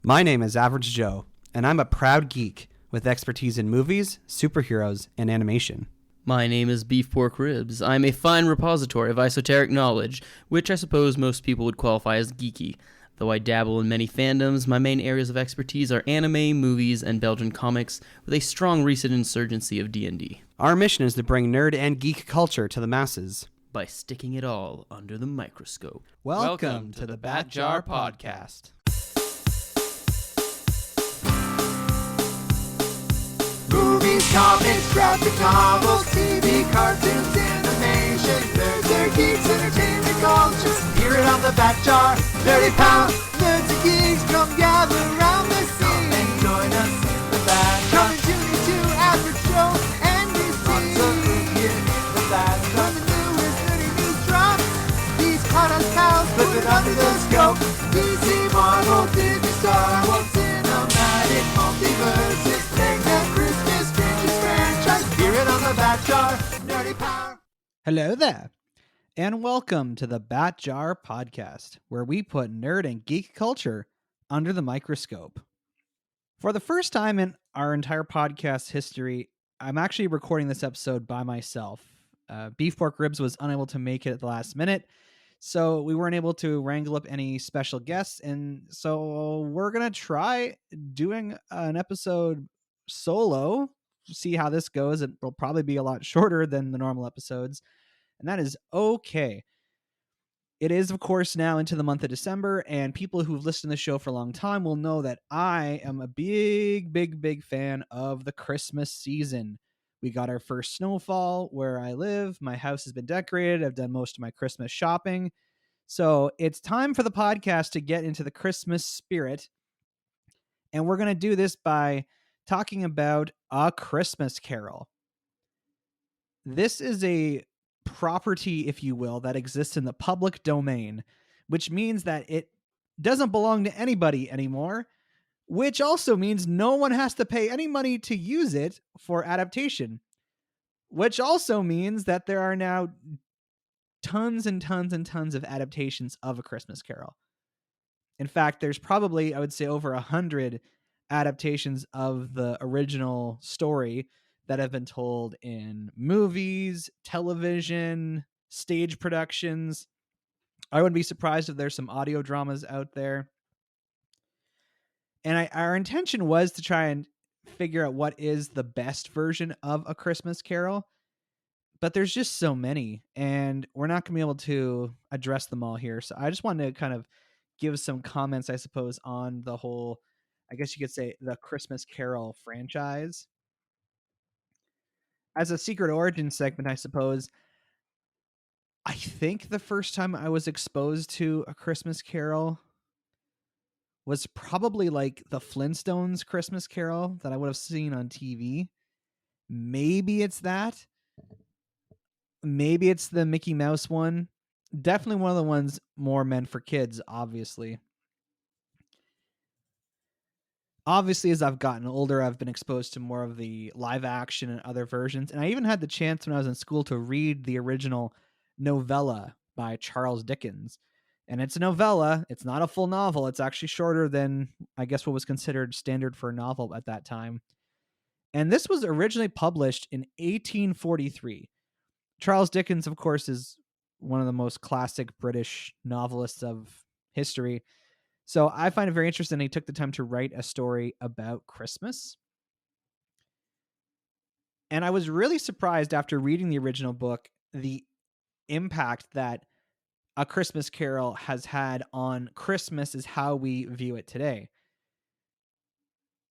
My name is Average Joe, and I'm a proud geek with expertise in movies, superheroes, and animation. My name is Beef Pork Ribs. I'm a fine repository of esoteric knowledge, which I suppose most people would qualify as geeky. Though I dabble in many fandoms, my main areas of expertise are anime, movies, and Belgian comics, with a strong recent insurgency of D&D. Our mission is to bring nerd and geek culture to the masses by sticking it all under the microscope. Welcome to the Bat Jar Podcast. Movies, comics, graphic novels, TV, cartoons, animation, nerds, they're geeks, entertainment, culture. Hear it on the Bat Jar, Nerdy Pound. Nerds and geeks come gather around the scene. Come and join us in the Bat Jar. Come and tune into Average Joe and DC. Lots of food here in the Bat Jar. When the newest nerdy news drops, these podcast pals flip it under the scope. DC, Marvel, Disney, Star Wars, cinematic, multiverses. Hello there, and welcome to the Bat Jar Podcast, where we put nerd and geek culture under the microscope. For the first time in our entire podcast history, I'm actually recording this episode by myself. Beef Pork Ribs was unable to make it at the last minute, so we weren't able to wrangle up any special guests, and so we're going to try doing an episode solo. See how this goes. It will probably be a lot shorter than the normal episodes, and that is okay. It is, of course, now into the month of December, and people who've listened to the show for a long time will know that I am a big fan of the Christmas season. We got our first snowfall where I live. My house has been decorated. I've done most of my Christmas shopping. So it's time for the podcast to get into the Christmas spirit, and we're going to do this by talking about A Christmas Carol. This is a property, if you will, that exists in the public domain, which means that it doesn't belong to anybody anymore, which also means no one has to pay any money to use it for adaptation, which also means that there are now tons and tons of adaptations of A Christmas Carol. In fact, there's probably, I would say, over 100 adaptations of the original story that have been told in movies, television, stage productions. I wouldn't be surprised if there's some audio dramas out there. And our intention was to try and figure out what is the best version of A Christmas Carol, but there's just so many, and we're not going to be able to address them all here. So I just wanted to kind of give some comments, I suppose, on the whole, I guess you could say, the Christmas Carol franchise. As a secret origin segment, I suppose, I think the first time I was exposed to A Christmas Carol was probably like the Flintstones Christmas Carol that I would have seen on TV. Maybe it's that. Maybe it's the Mickey Mouse one. Definitely one of the ones more meant for kids, obviously. Obviously, as I've gotten older, I've been exposed to more of the live action and other versions. And I even had the chance when I was in school to read the original novella by Charles Dickens. And it's a novella. It's not a full novel. It's actually shorter than, I guess, what was considered standard for a novel at that time. And this was originally published in 1843. Charles Dickens, of course, is one of the most classic British novelists of history. So I find it very interesting he took the time to write a story about Christmas. And I was really surprised after reading the original book, the impact that A Christmas Carol has had on Christmas is how we view it today.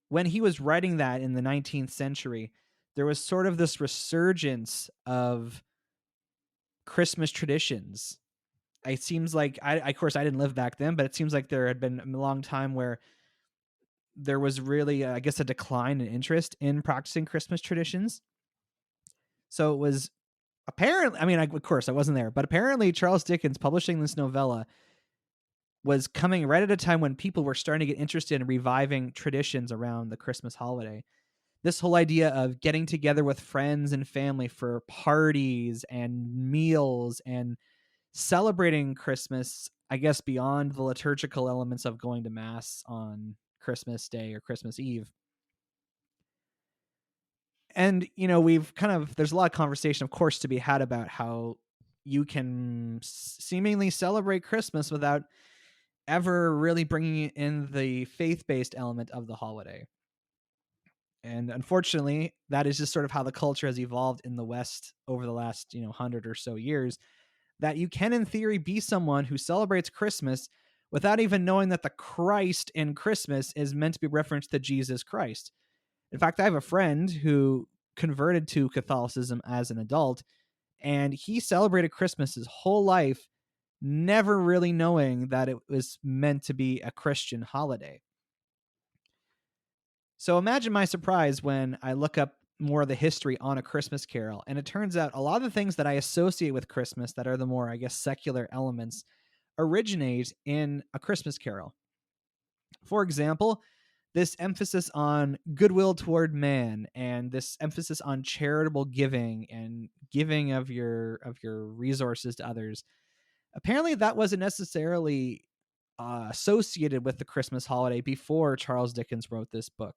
When he was writing that in the 19th century, there was sort of this resurgence of Christmas traditions. It seems like, of course, I didn't live back then, but it seems like there had been a long time where there was really, I guess, a decline in interest in practicing Christmas traditions. So it was apparently, I mean, of course, I wasn't there, but apparently Charles Dickens publishing this novella was coming right at a time when people were starting to get interested in reviving traditions around the Christmas holiday. This whole idea of getting together with friends and family for parties and meals and celebrating Christmas, I guess, beyond the liturgical elements of going to mass on Christmas Day or Christmas Eve. And, we've there's a lot of conversation, of course, to be had about how you can seemingly celebrate Christmas without ever really bringing in the faith-based element of the holiday. And unfortunately, that is just sort of how the culture has evolved in the West over the last, 100 or so years, that you can, in theory, be someone who celebrates Christmas without even knowing that the Christ in Christmas is meant to be referenced to Jesus Christ. In fact, I have a friend who converted to Catholicism as an adult, and he celebrated Christmas his whole life, never really knowing that it was meant to be a Christian holiday. So imagine my surprise when I look up more of the history on A Christmas Carol, and it turns out a lot of the things that I associate with Christmas that are the more, I guess, secular elements originate in A Christmas Carol. For example, this emphasis on goodwill toward man, and this emphasis on charitable giving and giving of your resources to others. Apparently, that wasn't necessarily associated with the Christmas holiday before Charles Dickens wrote this book.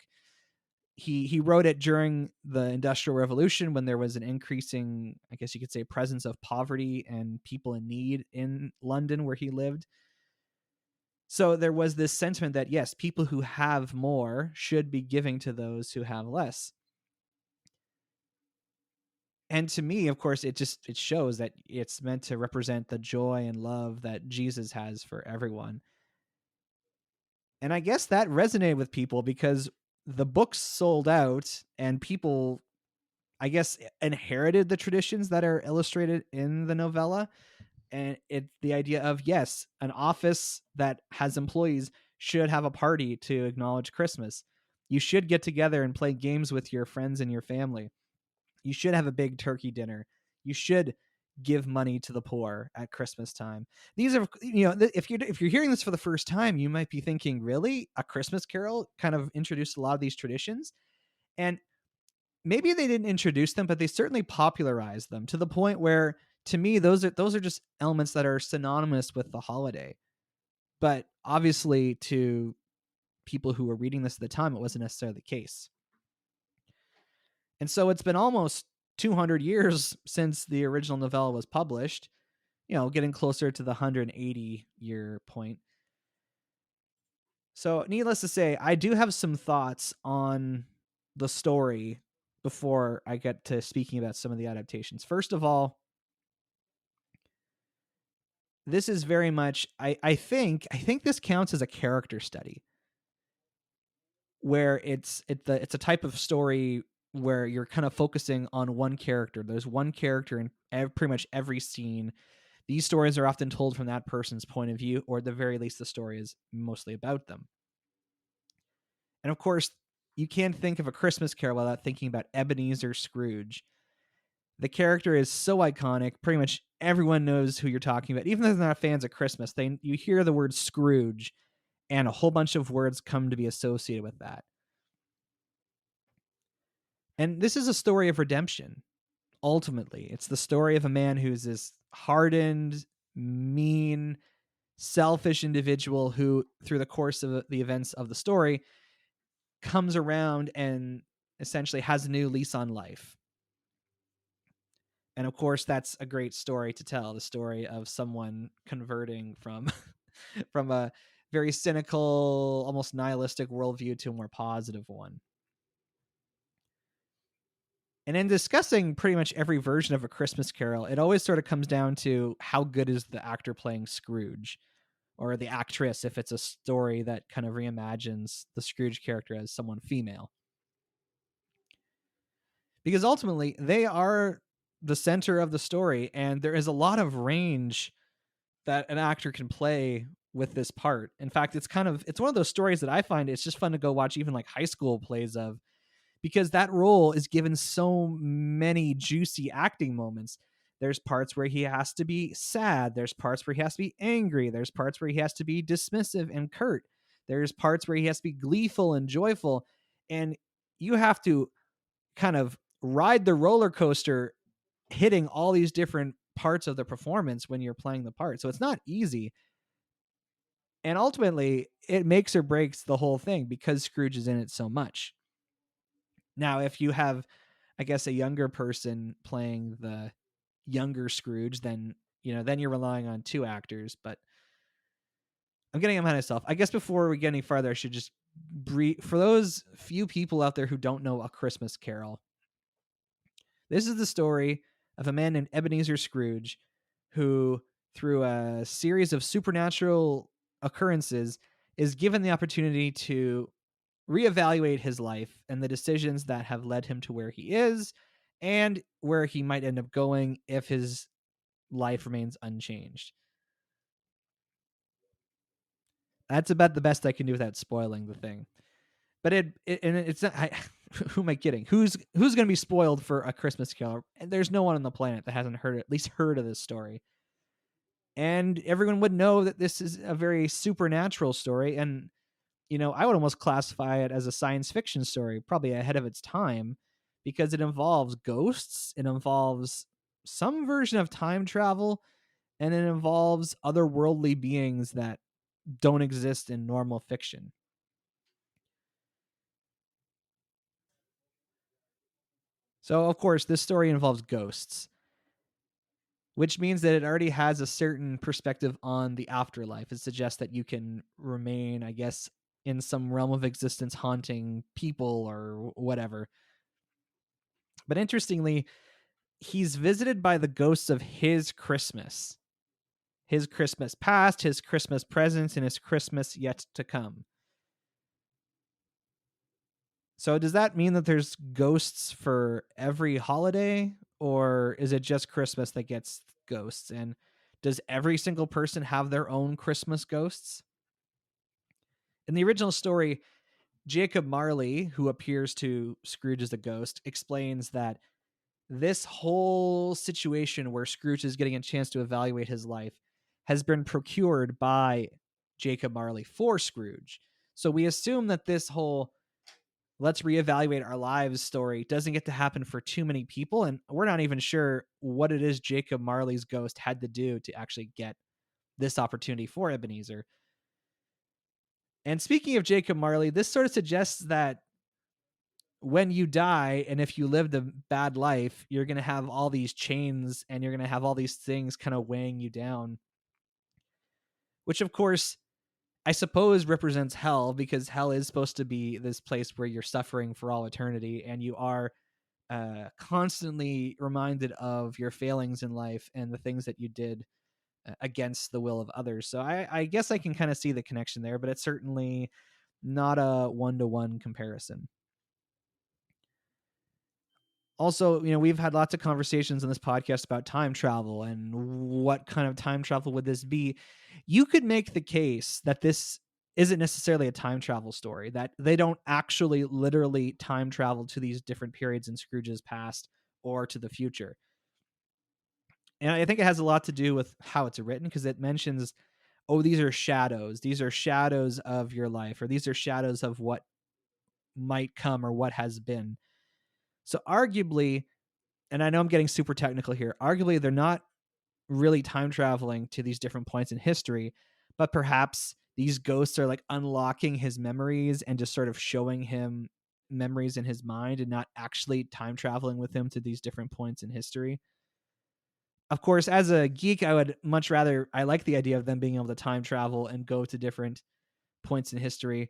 He wrote it during the Industrial Revolution, when there was an increasing, I guess you could say, presence of poverty and people in need in London where he lived. So there was this sentiment that, yes, people who have more should be giving to those who have less. And to me, of course, it shows that it's meant to represent the joy and love that Jesus has for everyone. And I guess that resonated with people because the books sold out, and people, I guess, inherited the traditions that are illustrated in the novella. And the idea of, yes, an office that has employees should have a party to acknowledge Christmas. You should get together and play games with your friends and your family. You should have a big turkey dinner. You should give money to the poor at Christmas time. These are, if you're hearing this for the first time, you might be thinking, really? A Christmas Carol kind of introduced a lot of these traditions? And maybe they didn't introduce them, but they certainly popularized them to the point where, to me, those are just elements that are synonymous with the holiday. But obviously, to people who were reading this at the time, it wasn't necessarily the case. And so it's been almost 200 years since the original novella was published, getting closer to the 180-year point. So needless to say, I do have some thoughts on the story before I get to speaking about some of the adaptations. First of all, this is very much, I think this counts as a character study, where it's a type of story where you're kind of focusing on one character. There's one character in pretty much every scene. These stories are often told from that person's point of view, or at the very least, the story is mostly about them. And of course, you can't think of A Christmas Carol without thinking about Ebenezer Scrooge. The character is so iconic. Pretty much everyone knows who you're talking about. Even if they're not fans of Christmas, you hear the word Scrooge, and a whole bunch of words come to be associated with that. And this is a story of redemption. Ultimately, it's the story of a man who's this hardened, mean, selfish individual who, through the course of the events of the story, comes around and essentially has a new lease on life. And of course, that's a great story to tell, the story of someone converting from from a very cynical, almost nihilistic worldview to a more positive one. And in discussing pretty much every version of A Christmas Carol, it always sort of comes down to how good is the actor playing Scrooge, or the actress if it's a story that kind of reimagines the Scrooge character as someone female. Because ultimately, they are the center of the story, and there is a lot of range that an actor can play with this part. In fact, it's one of those stories that I find it's just fun to go watch even like high school plays of, because that role is given so many juicy acting moments. There's parts where he has to be sad. There's parts where he has to be angry. There's parts where he has to be dismissive and curt. There's parts where he has to be gleeful and joyful. And you have to kind of ride the roller coaster, hitting all these different parts of the performance when you're playing the part. So it's not easy. And ultimately, it makes or breaks the whole thing because Scrooge is in it so much. Now, if you have, I guess, a younger person playing the younger Scrooge, then then you're relying on two actors. But I'm getting ahead of myself. I guess before we get any farther, I should just for those few people out there who don't know A Christmas Carol. This is the story of a man named Ebenezer Scrooge who, through a series of supernatural occurrences, is given the opportunity to reevaluate his life and the decisions that have led him to where he is and where he might end up going if his life remains unchanged. That's about the best I can do without spoiling the thing. But it's not. Who am I kidding? Who's going to be spoiled for A Christmas Carol? And there's no one on the planet that hasn't at least heard of this story. And everyone would know that this is a very supernatural story. And I would almost classify it as a science fiction story, probably ahead of its time, because it involves ghosts, it involves some version of time travel, and it involves otherworldly beings that don't exist in normal fiction. So, of course, this story involves ghosts, which means that it already has a certain perspective on the afterlife. It suggests that you can remain, I guess, in some realm of existence haunting people or whatever. But interestingly, he's visited by the ghosts of his Christmas past, his Christmas present, and his Christmas yet to come. So does that mean that there's ghosts for every holiday, or is it just Christmas that gets ghosts? And does every single person have their own Christmas ghosts? In the original story, Jacob Marley, who appears to Scrooge as a ghost, explains that this whole situation where Scrooge is getting a chance to evaluate his life has been procured by Jacob Marley for Scrooge. So we assume that this whole let's reevaluate our lives story doesn't get to happen for too many people. And we're not even sure what it is Jacob Marley's ghost had to do to actually get this opportunity for Ebenezer. And speaking of Jacob Marley, this sort of suggests that when you die and if you lived a bad life, you're going to have all these chains and you're going to have all these things kind of weighing you down, which of course I suppose represents hell, because hell is supposed to be this place where you're suffering for all eternity and you are constantly reminded of your failings in life and the things that you did against the will of others. So I guess I can kind of see the connection there, but it's certainly not a one-to-one comparison. Also, we've had lots of conversations in this podcast about time travel and what kind of time travel would this be. You could make the case that this isn't necessarily a time travel story, that they don't actually literally time travel to these different periods in Scrooge's past or to the future. And I think it has a lot to do with how it's written, because it mentions, oh, these are shadows. These are shadows of your life, or these are shadows of what might come or what has been. So arguably, and I know I'm getting super technical here, arguably they're not really time traveling to these different points in history, but perhaps these ghosts are like unlocking his memories and just sort of showing him memories in his mind and not actually time traveling with him to these different points in history. Of course, as a geek, I would much rather, I like the idea of them being able to time travel and go to different points in history.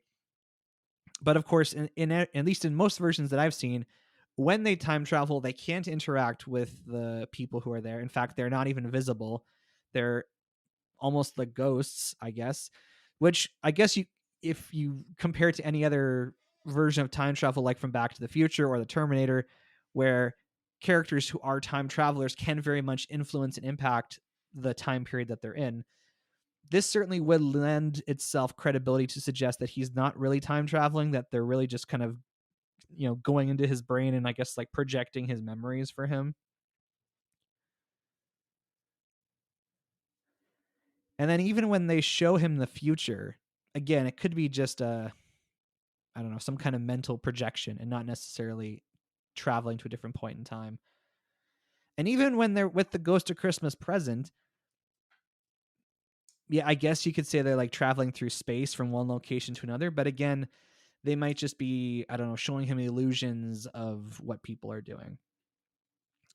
But of course, in at least in most versions that I've seen, when they time travel, they can't interact with the people who are there. In fact, they're not even visible. They're almost like ghosts, I guess, which I guess if you compare it to any other version of time travel, like from Back to the Future or the Terminator, where characters who are time travelers can very much influence and impact the time period that they're in. This certainly would lend itself credibility to suggest that he's not really time traveling, that they're really just kind of going into his brain and I guess like projecting his memories for him. And then even when they show him the future, again, it could be just I don't know, some kind of mental projection and not necessarily traveling to a different point in time. And even when they're with the Ghost of Christmas Present, yeah, I guess you could say they're like traveling through space from one location to another. But again, they might just be, I don't know, showing him illusions of what people are doing.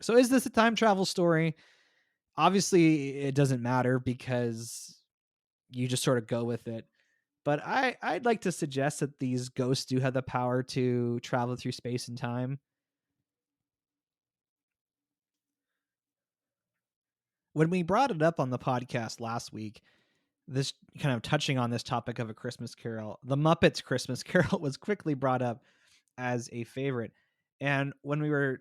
So is this a time travel story? Obviously, it doesn't matter because you just sort of go with it. But I'd like to suggest that these ghosts do have the power to travel through space and time. When we brought it up on the podcast last week, this kind of touching on this topic of A Christmas Carol, the Muppets Christmas Carol was quickly brought up as a favorite. And when we were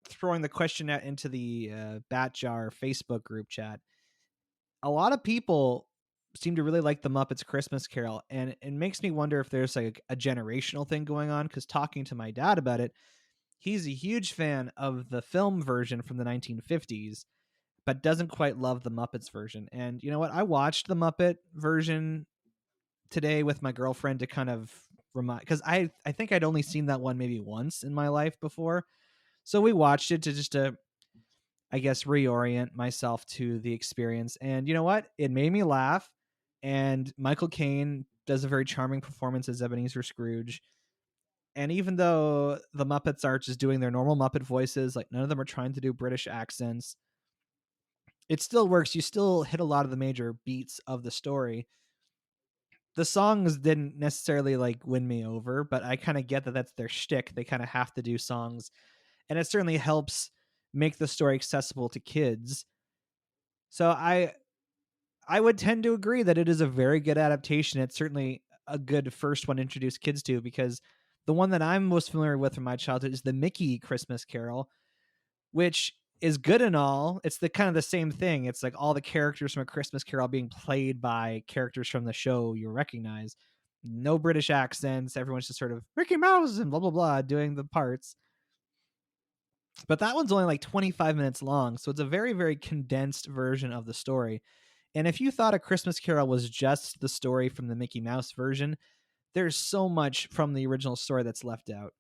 throwing the question out into the Bat Jar Facebook group chat, a lot of people seem to really like the Muppets Christmas Carol. And it makes me wonder if there's like a generational thing going on, because talking to my dad about it, he's a huge fan of the film version from the 1950s, but doesn't quite love the Muppets version. And you know what? I watched the Muppet version today with my girlfriend to kind of remind, because I think I'd only seen that one maybe once in my life before. So we watched it to just I guess reorient myself to the experience. And you know what? It made me laugh. And Michael Caine does a very charming performance as Ebenezer Scrooge. And even though the Muppets are just doing their normal Muppet voices, like none of them are trying to do British accents, it still works. You still hit a lot of the major beats of the story. The songs didn't necessarily like win me over, but I kind of get that that's their shtick. They kind of have to do songs, and it certainly helps make the story accessible to kids. So I would tend to agree that it is a very good adaptation. It's certainly a good first one to introduce kids to, because the one that I'm most familiar with from my childhood is the Mickey Christmas Carol, which is good and all. It's the kind of the same thing. It's like all the characters from A Christmas Carol being played by characters from the show you recognize. No British accents. Everyone's just sort of Mickey Mouse and blah, blah, blah doing the parts. But that one's only like 25 minutes long. So it's a very, very condensed version of the story. And if you thought A Christmas Carol was just the story from the Mickey Mouse version, there's so much from the original story that's left out.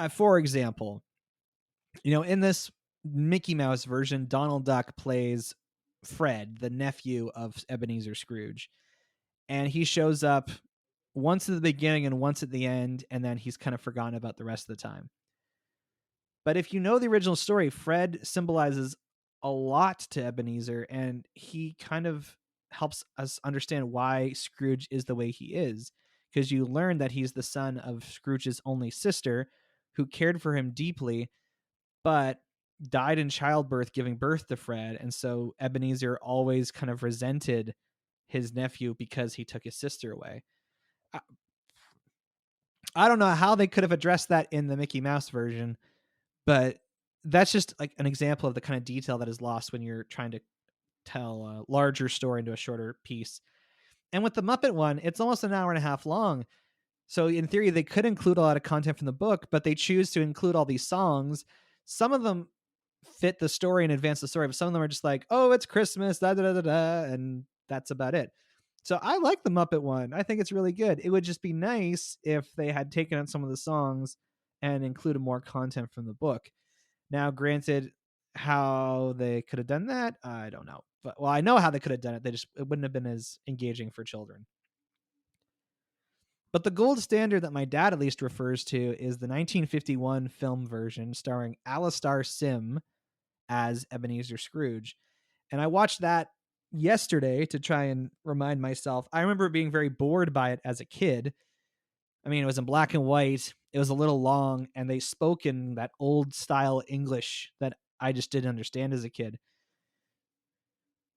For example, in this Mickey Mouse version, Donald Duck plays Fred, the nephew of Ebenezer Scrooge. And he shows up once at the beginning and once at the end, and then he's kind of forgotten about the rest of the time. But if you know the original story, Fred symbolizes a lot to Ebenezer, and he kind of helps us understand why Scrooge is the way he is, because you learn that he's the son of Scrooge's only sister, who cared for him deeply, but died in childbirth giving birth to Fred. And so Ebenezer always kind of resented his nephew because he took his sister away. I don't know how they could have addressed that in the Mickey Mouse version, but that's just like an example of the kind of detail that is lost when you're trying to tell a larger story into a shorter piece. And with the Muppet one, it's almost an hour and a half long. So in theory, they could include a lot of content from the book, but they choose to include all these songs. Some of them fit the story and advance the story, but some of them are just like, oh, it's Christmas, da da da da, and that's about it. So I like the Muppet one. I think it's really good. It would just be nice if they had taken out some of the songs and included more content from the book. Now, granted, how they could have done that, I don't know. But I know how they could have done it. It wouldn't have been as engaging for children. But the gold standard that my dad at least refers to is the 1951 film version starring Alastair Sim as Ebenezer Scrooge. And I watched that yesterday to try and remind myself. I remember being very bored by it as a kid. I mean, it was in black and white. It was a little long, and they spoke in that old style English that I just didn't understand as a kid.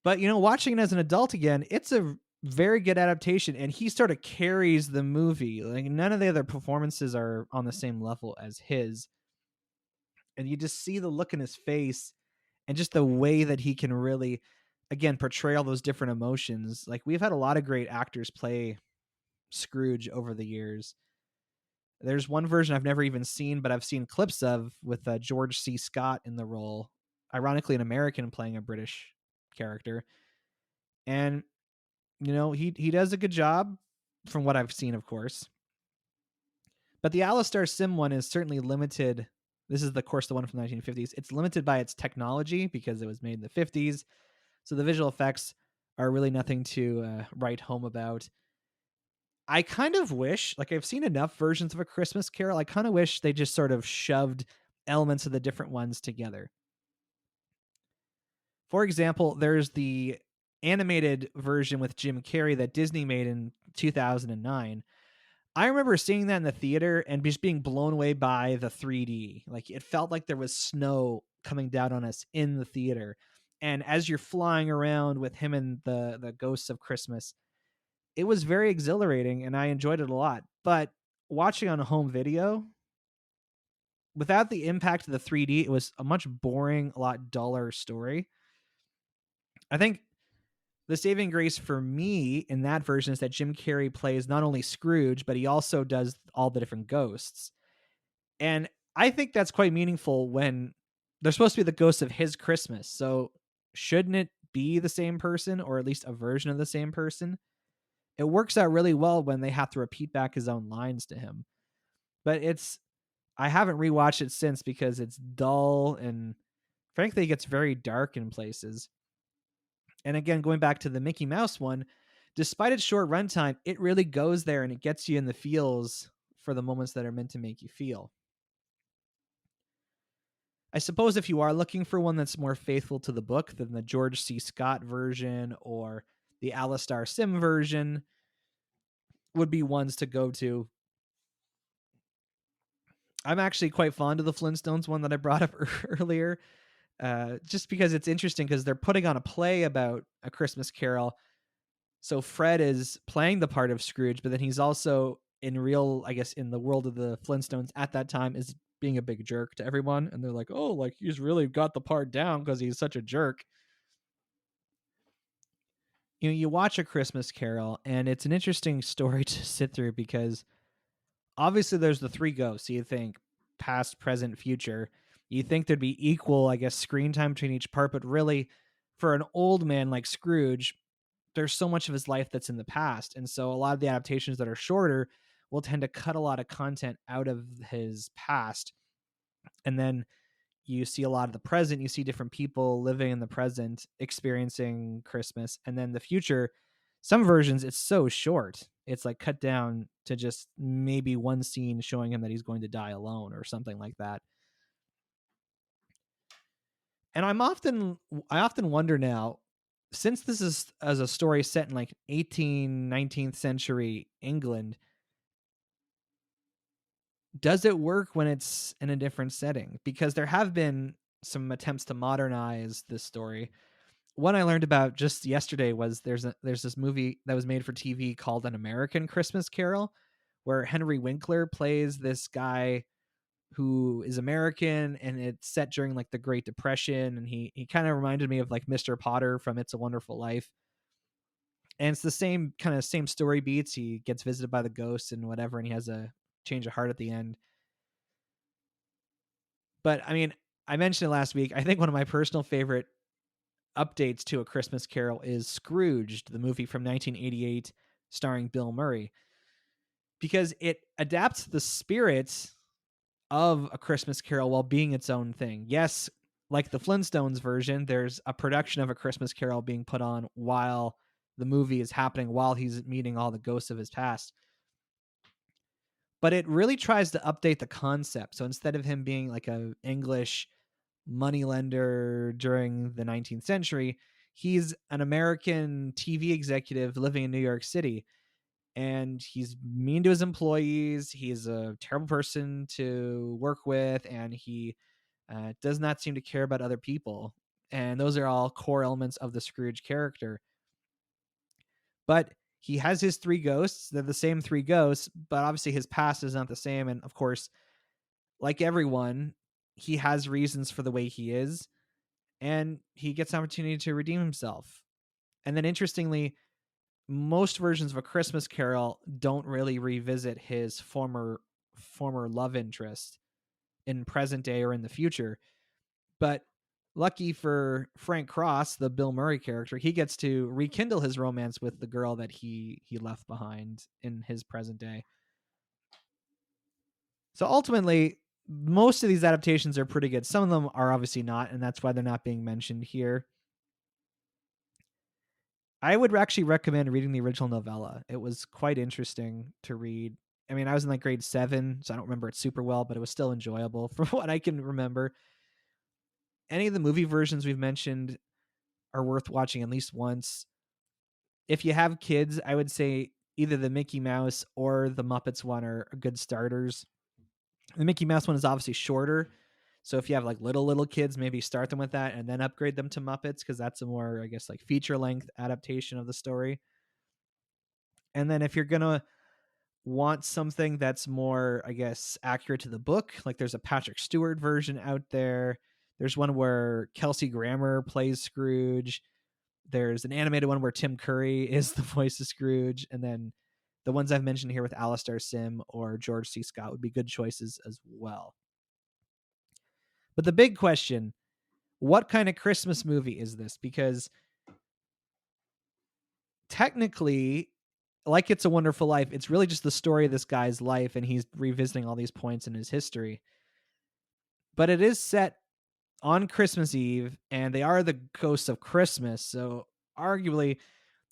But, watching it as an adult again, it's a very good adaptation, and he sort of carries the movie. Like, none of the other performances are on the same level as his. And you just see the look in his face and just the way that he can really, again, portray all those different emotions. Like, we've had a lot of great actors play Scrooge over the years. There's one version I've never even seen, but I've seen clips of with George C. Scott in the role, ironically an American playing a British character. And, he does a good job from what I've seen, of course. But the Alastair Sim one is certainly limited. This is, of course, the one from the 1950s. It's limited by its technology because it was made in the 50s. So the visual effects are really nothing to write home about. I kind of wish, like, I've seen enough versions of A Christmas Carol. I kind of wish they just sort of shoved elements of the different ones together. For example, there's the animated version with Jim Carrey that Disney made in 2009. I remember seeing that in the theater and just being blown away by the 3D. Like, it felt like there was snow coming down on us in the theater. And as you're flying around with him and the ghosts of Christmas, it was very exhilarating and I enjoyed it a lot. But watching on a home video, without the impact of the 3D, it was a much boring, a lot duller story. I think the saving grace for me in that version is that Jim Carrey plays not only Scrooge, but he also does all the different ghosts. And I think that's quite meaningful when they're supposed to be the ghosts of his Christmas. So shouldn't it be the same person, or at least a version of the same person? It works out really well when they have to repeat back his own lines to him. But I haven't rewatched it since because it's dull and frankly it gets very dark in places. And again, going back to the Mickey Mouse one, despite its short runtime, it really goes there and it gets you in the feels for the moments that are meant to make you feel. I suppose if you are looking for one that's more faithful to the book than the George C. Scott version or the Alistair Sim version, would be ones to go to. I'm actually quite fond of the Flintstones one that I brought up earlier, just because it's interesting because they're putting on a play about A Christmas Carol. So Fred is playing the part of Scrooge, but then he's also in the world of the Flintstones at that time is being a big jerk to everyone. And they're like, oh, like he's really got the part down because he's such a jerk. You watch A Christmas Carol and it's an interesting story to sit through because obviously there's the three ghosts. So you think past, present, future. You think there'd be equal, I guess, screen time between each part, but really for an old man like Scrooge, there's so much of his life that's in the past. And so a lot of the adaptations that are shorter will tend to cut a lot of content out of his past. And then you see a lot of the present, you see different people living in the present, experiencing Christmas. And then the future, some versions, it's so short. It's like cut down to just maybe one scene showing him that he's going to die alone or something like that. And I often wonder now, since this is as a story set in like 19th century England, does it work when it's in a different setting? Because there have been some attempts to modernize this story. One I learned about just yesterday was there's this movie that was made for TV called An American Christmas Carol, where Henry Winkler plays this guy who is American, and it's set during like the Great Depression, and he kind of reminded me of like Mr. Potter from It's a Wonderful Life. And it's the same story beats. He gets visited by the ghosts and whatever, and he has a change of heart at the end. But I mean, I mentioned it last week. I think one of my personal favorite updates to A Christmas Carol is Scrooge, the movie from 1988 starring Bill Murray, because it adapts the spirit of A Christmas Carol while being its own thing. Yes, like the Flintstones version, there's a production of A Christmas Carol being put on while the movie is happening, while he's meeting all the ghosts of his past. But it really tries to update the concept. So instead of him being like a English moneylender during the 19th century, he's an American TV executive living in New York City. And he's mean to his employees. He's a terrible person to work with, and he does not seem to care about other people. And those are all core elements of the Scrooge character. But he has his three ghosts. They're the same three ghosts, but obviously his past is not the same. And of course, like everyone, he has reasons for the way he is, and he gets an opportunity to redeem himself. And then interestingly, most versions of A Christmas Carol don't really revisit his former love interest in present day or in the future. But lucky for Frank Cross, the Bill Murray character, he gets to rekindle his romance with the girl that he left behind in his present day. So ultimately, most of these adaptations are pretty good. Some of them are obviously not, and that's why they're not being mentioned here. I would actually recommend reading the original novella. It was quite interesting to read. I mean, I was in like grade 7, so I don't remember it super well, but it was still enjoyable from what I can remember. Any of the movie versions we've mentioned are worth watching at least once. If you have kids, I would say either the Mickey Mouse or the Muppets one are good starters. The Mickey Mouse one is obviously shorter, so if you have like little kids, maybe start them with that and then upgrade them to Muppets, because that's a more, I guess, like feature length adaptation of the story. And then if you're gonna want something that's more, I guess, accurate to the book, like there's a Patrick Stewart version out there. There's one where Kelsey Grammer plays Scrooge. There's an animated one where Tim Curry is the voice of Scrooge. And then the ones I've mentioned here with Alistair Sim or George C. Scott would be good choices as well. But the big question, what kind of Christmas movie is this? Because technically, like It's a Wonderful Life, it's really just the story of this guy's life, and he's revisiting all these points in his history. But it is set on Christmas Eve, and they are the ghosts of Christmas. So arguably,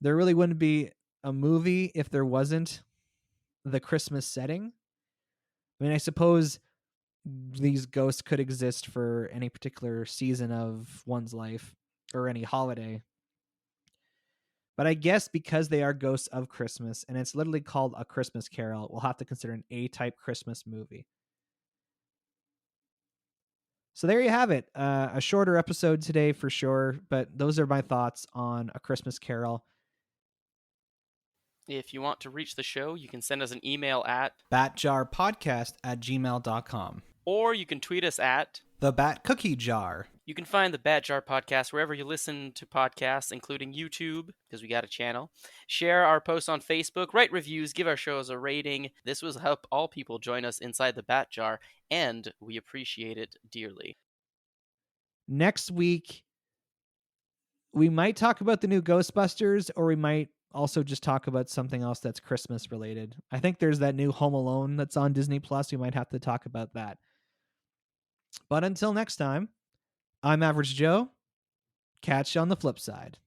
there really wouldn't be a movie if there wasn't the Christmas setting. I mean, I suppose these ghosts could exist for any particular season of one's life or any holiday. But I guess because they are ghosts of Christmas and it's literally called A Christmas Carol, we'll have to consider an A-type Christmas movie. So there you have it. A shorter episode today for sure, but those are my thoughts on A Christmas Carol. If you want to reach the show, you can send us an email at batjarpodcast@gmail.com. or you can tweet us at The Bat Cookie Jar. You can find the Bat Jar Podcast wherever you listen to podcasts, including YouTube, because we got a channel. Share our posts on Facebook, write reviews, give our shows a rating. This will help all people join us inside the Bat Jar, and we appreciate it dearly. Next week, we might talk about the new Ghostbusters, or we might also just talk about something else that's Christmas related. I think there's that new Home Alone that's on Disney Plus. We might have to talk about that. But until next time, I'm Average Joe. Catch you on the flip side.